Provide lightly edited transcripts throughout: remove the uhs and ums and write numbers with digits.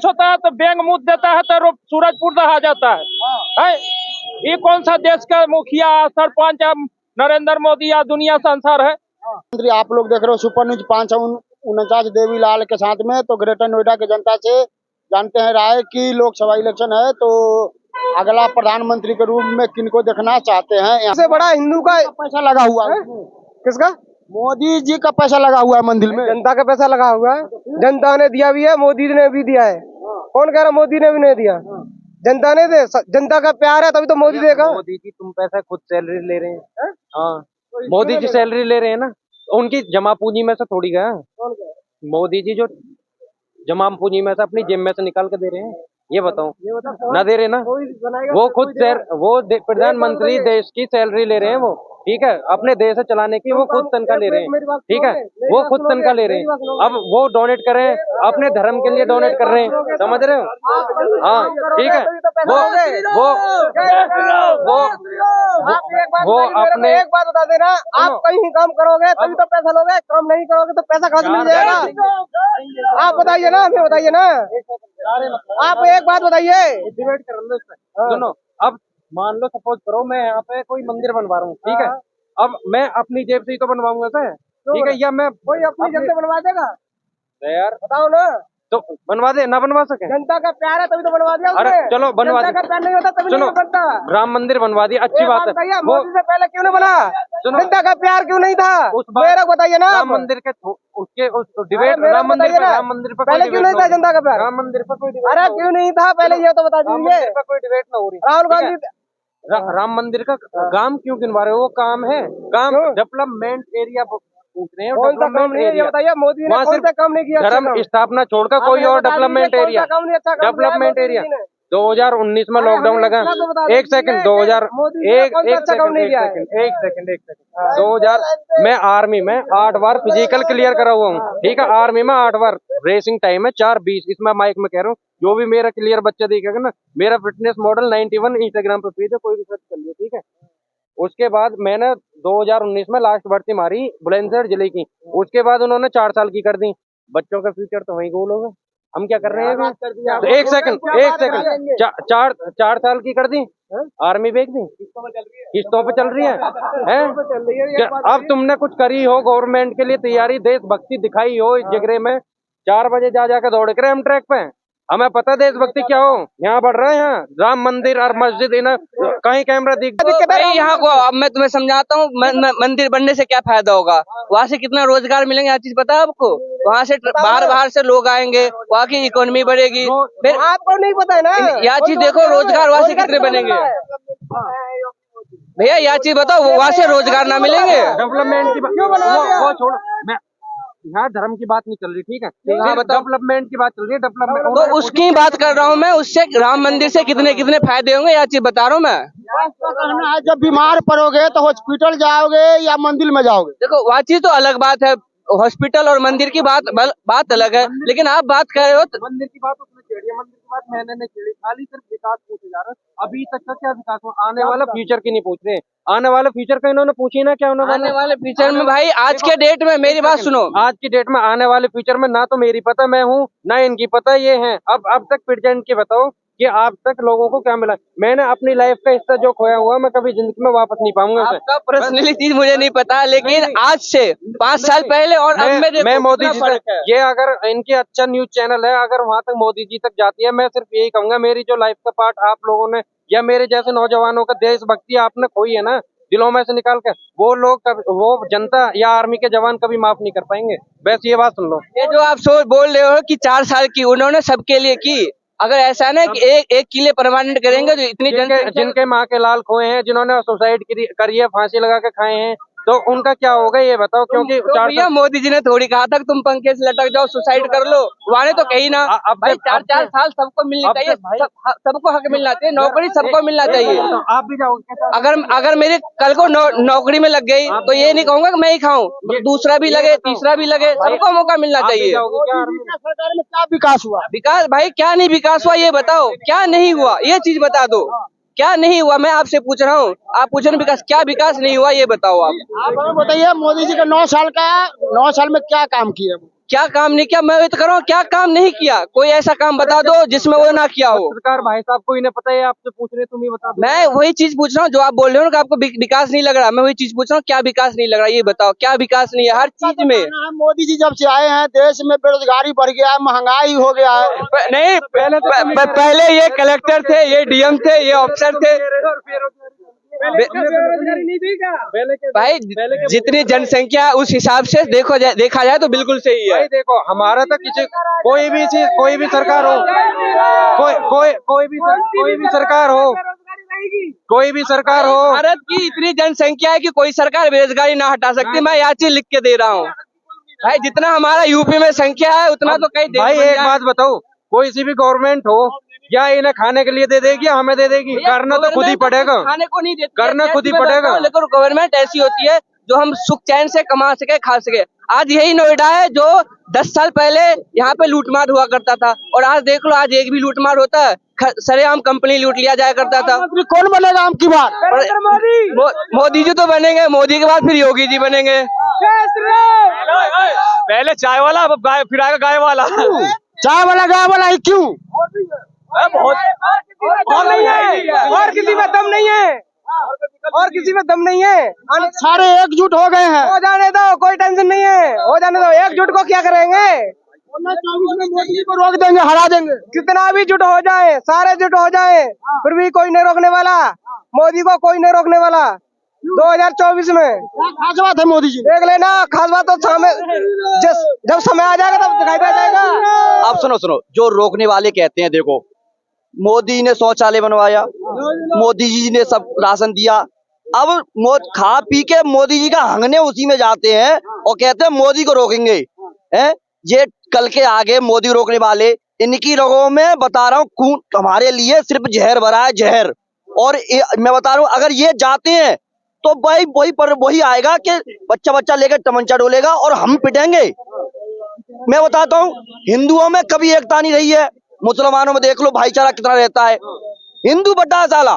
बारिश होता है तो बैंग मुद देता है तो सूरजपुर दहा जाता है? ये कौन सा देश का मुखिया सरपंच नरेंद्र मोदी या दुनिया संसार है? मंत्री आप लोग देख रहे हो सुपर न्यूज 549 देवीलाल के साथ में। तो ग्रेटर नोएडा की जनता से जानते हैं राय कि लोकसभा इलेक्शन है तो अगला प्रधानमंत्री के रूप में किनको देखना चाहते हैं। यहाँ सबसे बड़ा हिंदू का पैसा लगा हुआ है, किसका? मोदी जी का पैसा लगा हुआ है मंदिर में। जनता का पैसा लगा हुआ है, जनता ने दिया भी है, मोदी ने भी दिया है। कौन कह रहा मोदी ने भी नहीं दिया? जनता ने दे, जनता का प्यार है तभी तो मोदी देगा। मोदी जी तुम पैसा खुद सैलरी ले रहे हैं? हाँ, मोदी जी सैलरी ले रहे हैं ना, उनकी जमा पूंजी में से थोड़ी गया। मोदी जी जो जमा पूंजी में से अपनी जेब में से निकाल के दे रहे हैं, ये बताओ ना दे रहे ना। वो खुद प्रधानमंत्री देश की सैलरी ले रहे हैं वो, ठीक है, अपने देश से चलाने की वो खुद तनख्वाह ले रहे हैं, ठीक है, वो खुद तनख्वाह ले रहे हैं। अब वो डोनेट कर रहे हैं, अपने धर्म के लिए डोनेट कर रहे हैं, समझ रहे हो? हाँ ठीक है, वो अपने एक बात बता देना, आप कहीं काम करोगे तभी तो पैसा लोगे, काम नहीं करोगे तो पैसा कहाँ से मिल जाएगा? आप बताइए ना, हमें बताइए ना, आप एक बात बताइए। डिबेट कर लो इसमें, सुनो। अब मान लो सपोज करो मैं यहाँ पे कोई मंदिर बनवा रहा हूँ, ठीक है, अब मैं अपनी जेब से ही तो बनवाऊंगा सर, ठीक है, या मैं कोई अपनी जेब से बनवा देगा? यार बताओ ना, तो बनवा दे ना बनवा सके? जनता का प्यार है तभी तो बनवा दिया। अरे चलो बनवा दे। जनता का प्यार नहीं होता तभी नहीं बनता। राम मंदिर बनवा दिया, अच्छी बात है। मोदी से पहले क्यों नहीं बना? जनता का प्यार क्यों नहीं था? मेरा बताइए ना। राम मंदिर के उसके डिबेट राम मंदिर पर पहले क्यों नहीं था जनता का प्यार? राम मंदिर पर कोई अरे क्यों नहीं था पहले, ये तो बता दीजिए। कोई डिबेट ना हो रही। राहुल गांधी राम मंदिर का काम क्यों गिनवा रहे हो? वो काम है, काम डेवलपमेंट एरिया पूछ रहे हैं। कौन सा काम नहीं है ये बताइए? मोदी ने कौन सा काम नहीं किया? धर्म स्थापना छोड़कर कोई और डेवलपमेंट एरिया, डेवलपमेंट एरिया 2019 में लॉकडाउन लगा। एक सेकंड, 2000 मैं आर्मी में 8 बार फिजिकल क्लियर करा हुआ हूँ, ठीक है, आर्मी में 8 बार रेसिंग टाइम है 4:20। इसमें माइक में कह रहा हूँ, जो भी मेरा क्लियर बच्चा देखेगा ना, मेरा फिटनेस मॉडल 91 इंस्टाग्राम पे पेज है, कोई भी सर्च कर लियो, ठीक है। उसके बाद मैंने 2019 में लास्ट भर्ती मारी बुलंदशहर जिले की, उसके बाद उन्होंने 4 साल की कर दी। बच्चों का फ्यूचर तो वहीं गोल होगा। हम क्या कर रहे हैं अभी? तो एक सेकंड, 4 साल की कर दी, आर्मी बेच दी, किस्तों पे चल रही है। अब तुमने कुछ करी हो गवर्नमेंट के लिए तैयारी, देशभक्ति दिखाई हो इस जगह में, 4 बजे जा जाकर दौड़ कर हम ट्रैक पे, हमें पता देशभक्ति क्या हो। यहाँ बढ़ रहे हैं राम मंदिर और मस्जिद, इन कहीं कैमरा दिख यहाँ को। अब मैं तुम्हें समझाता हूँ, मंदिर बनने से क्या फायदा होगा, वहाँ से कितना रोजगार मिलेंगे, हर चीज पता है आपको। वहाँ से बाहर से लोग आएंगे, वहाँ की इकोनॉमी बढ़ेगी। फिर आपको नहीं पता है ना, यह चीज देखो, रोजगार वहाँ से कितने बनेंगे भैया? यह चीज बताओ, वहाँ से रोजगार ना मिलेंगे? डेवलपमेंट की वो छोड़, मैं यहाँ धर्म की बात नहीं चल रही, ठीक है, डेवलपमेंट की बात चल रही है। डेवलपमेंट तो उसकी बात कर रहा हूँ मैं, उससे राम मंदिर से कितने कितने फायदे होंगे, यह चीज बता रहा हूँ मैं। कहना है जब बीमार पड़ोगे तो हॉस्पिटल जाओगे या मंदिर में जाओगे? देखो वह चीज तो अलग बात है, हॉस्पिटल और मंदिर की बात अलग है, लेकिन आप बात कर रहे हो मंदिर की बात उसने छेड़ी है, मंदिर की बात मैंने नहीं छेड़ी, खाली सिर्फ विकास पूछे जा रहा है। अभी तक का क्या विकास हुआ? आने वाला फ्यूचर की नहीं पूछ रहे, आने वाले फ्यूचर का इन्होंने पूछी ना, क्या उन्होंने आने वाले फ्यूचर में भाई, आज के डेट में मेरी बात सुनो, आज की डेट में आने वाले फ्यूचर में ना तो मेरी पता मैं हूँ, ना इनकी पता ये है। अब तक प्रेजेंट की बताओ कि आप तक लोगों को क्या मिला। मैंने अपनी लाइफ का हिस्सा जो खोया हुआ मैं कभी जिंदगी में वापस नहीं पाऊंगा। आपका पर्सनली चीज मुझे नहीं पता, लेकिन आज से 5 साल पहले और अब में मैं मोदी जी तक, ये अगर इनके अच्छा न्यूज चैनल है, अगर वहां तक मोदी जी तक जाती है, मैं सिर्फ यही कहूंगा, मेरी जो लाइफ का पार्ट आप लोगों ने या मेरे जैसे नौजवानों का देशभक्ति आपने खोई है ना दिलों में से निकाल कर, वो लोग वो जनता या आर्मी के जवान कभी माफ नहीं कर पाएंगे। बस ये बात सुन लो। ये जो आप बोल रहे हो कि 4 साल की उन्होंने सबके लिए की, अगर ऐसा है ना कि एक किले परमानेंट करेंगे जो इतनी जिनके माँ के लाल खोए हैं, जिन्होंने सुसाइड करी है, फांसी लगा के खाए हैं, तो उनका क्या होगा ये बताओ। क्योंकि भैया मोदी जी ने थोड़ी कहा था कि तुम पंखे से लटक जाओ, सुसाइड कर लो, वाले तो कहीं ना। भाई 4 साल सबको मिलनी चाहिए, सबको हक मिलना चाहिए, नौकरी सबको मिलना चाहिए। आप भी जाओगे? अगर मेरे कल को नौकरी में लग गई तो ये नहीं कहूंगा कि मैं ही खाऊं, दूसरा भी लगे, तीसरा भी लगे, सबको मौका मिलना चाहिए। सरकार में क्या विकास हुआ? विकास भाई क्या नहीं विकास हुआ ये बताओ, क्या नहीं हुआ ये चीज बता दो, क्या नहीं हुआ? मैं आपसे पूछ रहा हूँ, आप पूछ रहे विकास, क्या विकास नहीं हुआ ये बताओ। आप बताइए, मोदी जी का 9 साल में क्या काम किए? क्या काम नहीं किया? मैं वही तो कर रहा हूँ, क्या काम नहीं किया? कोई ऐसा काम बता दो जिसमें वो ना किया हो। सरकार भाई साहब को इन्हें पता है, आपसे पूछ रहे, तुम ही बता दो। मैं वही चीज पूछ रहा हूँ जो आप बोल रहे हो ना कि आपको विकास नहीं लग रहा। मैं वही चीज पूछ रहा हूँ, क्या विकास नहीं लग रहा ये बताओ, क्या विकास नहीं है हर चीज में? मोदी जी जब से आए हैं देश में बेरोजगारी बढ़ गया है, महंगाई हो गया है। नहीं, पहले ये कलेक्टर थे, ये डीएम थे, ये ऑफिसर थे। भाई जितनी जनसंख्या है उस हिसाब से देखा जाए तो बिल्कुल सही है। भाई देखो, हमारा तो किसी कोई भी चीज, कोई भी सरकार हो, कोई भी सरकार हो, कोई भी सरकार हो, भारत की इतनी जनसंख्या है कि कोई सरकार बेरोजगारी ना हटा सकती। मैं यह चीज लिख के दे रहा हूँ भाई, जितना हमारा यूपी में संख्या है उतना तो कई देश भाई बन एक जाए। बात बताओ, कोई सी भी गवर्नमेंट हो, या इन्हें खाने के लिए दे देगी या हमें दे देगी? करना तो खुद ही पड़ेगा, खाने को नहीं देती, करना खुद ही पड़ेगा। लेकिन गवर्नमेंट ऐसी होती है जो हम सुख चैन से कमा सके, खा सके। आज यही नोएडा है जो 10 साल पहले यहाँ पे लूटमार हुआ करता था, और आज देख लो, आज एक भी लूटमार होता है, सरेआम कंपनी लूट लिया जाया करता था। मंत्री कौन बनेगा आपकी बार? मोदी जी तो बनेंगे, मोदी के बाद फिर योगी जी बनेंगे। पहले चाय वाला, अब गाय, फिर आएगा गाय वाला। चाय वाला गाय वाला ही क्यों? और नहीं है, और किसी में दम नहीं है, और किसी में दम नहीं है। सारे एकजुट हो गए हैं। हो जाने दो, कोई टेंशन नहीं है, हो जाने दो। एकजुट को क्या करेंगे? 2024 में मोदी जी को रोक देंगे, हरा देंगे। कितना भी जुट हो जाए, सारे जुट हो जाए, फिर भी कोई नहीं रोकने वाला। मोदी को कोई नहीं रोकने वाला 2024 में। क्या खास बात है मोदी जी? देख लेना, खास बात तो सामने जब समय आ जाएगा तब दिखाई दे जाएगा। अब सुनो, जो रोकने वाले कहते हैं, देखो मोदी ने शौचालय बनवाया, मोदी जी ने सब राशन दिया। अब खा पी के मोदी जी का हंगने उसी में जाते हैं और कहते हैं मोदी को रोकेंगे। हैं? ये कल के आगे मोदी रोकने वाले, इनकी रगों में बता रहा हूँ खून, हमारे लिए सिर्फ जहर भरा है, जहर। और मैं बता रहा हूँ, अगर ये जाते हैं तो भाई वही आएगा कि बच्चा लेकर तमंचा डोलेगा और हम पिटेंगे। मैं बताता हूँ, हिंदुओं में कभी एकता नहीं रही है, मुसलमानों में देख लो भाईचारा कितना रहता है। हिंदू बटा है साला,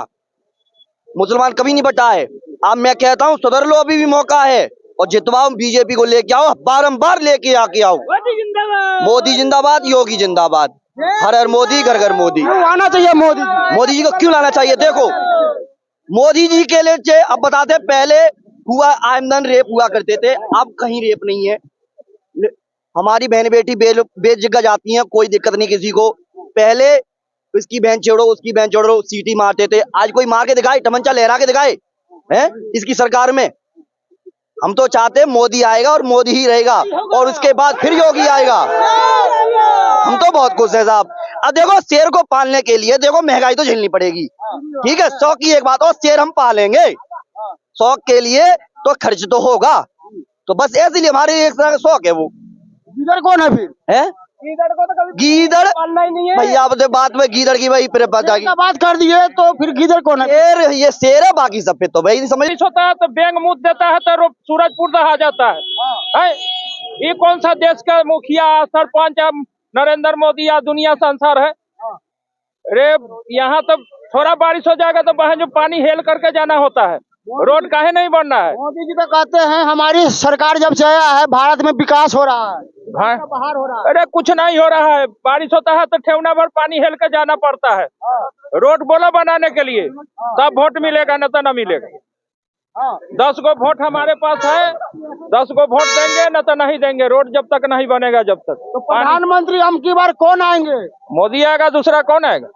मुसलमान कभी नहीं बटा है। अब मैं कहता हूँ सुधर लो, अभी भी मौका है, और जितवाओ बीजेपी को लेके आओ, बारंबार लेके आके आओ। मोदी जिंदाबाद, योगी जिंदाबाद, हर हर मोदी, घर घर मोदी। क्यों आना चाहिए मोदी जी? को क्यों लाना चाहिए? देखो मोदी जी के लिए अब बताते, पहले हुआ आमदन रेप हुआ करते थे, अब कहीं रेप नहीं है। हमारी बहन बेटी बेजगह जाती हैं, कोई दिक्कत नहीं किसी को। पहले इसकी बहन छोड़ो, उसकी बहन छोड़ो, सीटी मारते थे, आज कोई मार के दिखाए, तमंचा लहरा के दिखाए हैं इसकी सरकार में? हम तो चाहते हैं मोदी आएगा और मोदी ही रहेगा, और उसके बाद फिर योगी आएगा। हम तो बहुत खुश है साहब। अब देखो, शेर को पालने के लिए देखो महंगाई तो झेलनी पड़ेगी, ठीक है, 100 की एक बात, और शेर हम पालेंगे 100 के लिए तो खर्च तो होगा, तो बस इसलिए हमारे एक तरह का शौक है। वो गीदड़ कौन है फिर? है गीदड़ भैया, अब बात में गीदड़ की भाई फिर बात कर दिए तो फिर गीदड़ कौन है? ये शेर है, बाकी सब पे तो भाई नहीं समझ। बारिश होता है तो बैंग मुद देता है तो सूरजपुर दहा जाता है? ये कौन सा देश का मुखिया, सरपंच, नरेंद्र मोदी या दुनिया संसार है? अरे यहाँ तो थोड़ा बारिश हो जाएगा तो बहन जो पानी हेल करके जाना होता है, रोड काहे नहीं बनना है? मोदी जी तो कहते हैं हमारी सरकार जब से आया है भारत में विकास हो रहा है, बाहर हो रहा है। अरे कुछ नहीं हो रहा है, बारिश होता है तो ठेवना भर पानी हेल के जाना पड़ता है। रोड बोला बनाने के लिए तब वोट मिलेगा, न तो न मिलेगा। 10 गो वोट हमारे पास है, 10 गो वोट देंगे न तो नहीं देंगे, रोड जब तक नहीं बनेगा जब तक। तो प्रधानमंत्री हम की बार कौन आएंगे? मोदी आएगा, दूसरा कौन आएगा?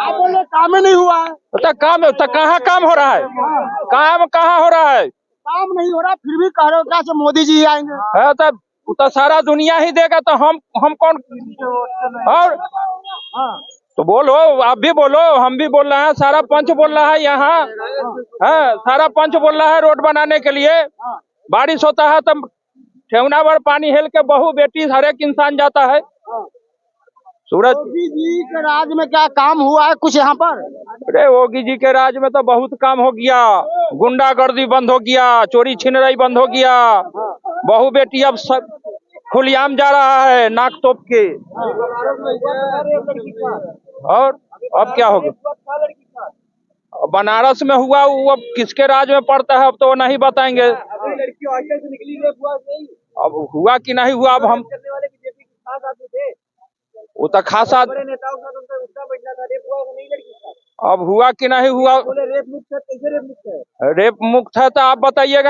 आप बोले काम ही नहीं हुआ है। तो काम तो कहाँ काम हो रहा है? काम कहाँ हो रहा है? काम नहीं हो रहा, फिर भी कह रहे हो क्या से मोदी जी ही आएंगे? है तो सारा दुनिया ही देगा, तो हम कौन? और तो बोलो, आप भी बोलो, हम भी बोल रहे हैं, सारा पंच बोल रहा है यहाँ है, सारा पंच बोल रहा है रोड बनाने के लिए। बारिश होता है तो ठेवना भर पानी हेल के बहू बेटी हर एक इंसान जाता है। सूरज योगी जी के राज में क्या काम हुआ है कुछ यहाँ पर? अरे योगी जी के राज में तो बहुत काम हो गया, गुंडागर्दी बंद हो गया, चोरी छिनराई बंद हो गया, बहू बेटी अब सब खुलेआम जा रहा है नाक तोप के। और अब क्या होगा? बनारस में हुआ वो अब किसके राज में पड़ता है अब तो वो नहीं बताएंगे। अब हुआ कि नहीं हुआ, अब हम करने वाले बीजेपी के खास आदमी थे, वो तो खासा बड़े नेताओं के साथ उनका उठना बैठना था, रेप हुआ कि नहीं लड़की के साथ? अब हुआ कि नहीं हुआ, बोले रेप मुक्त है, कैसे रेप मुक्त है? रेप मुक्त है तो आप बताइएगा।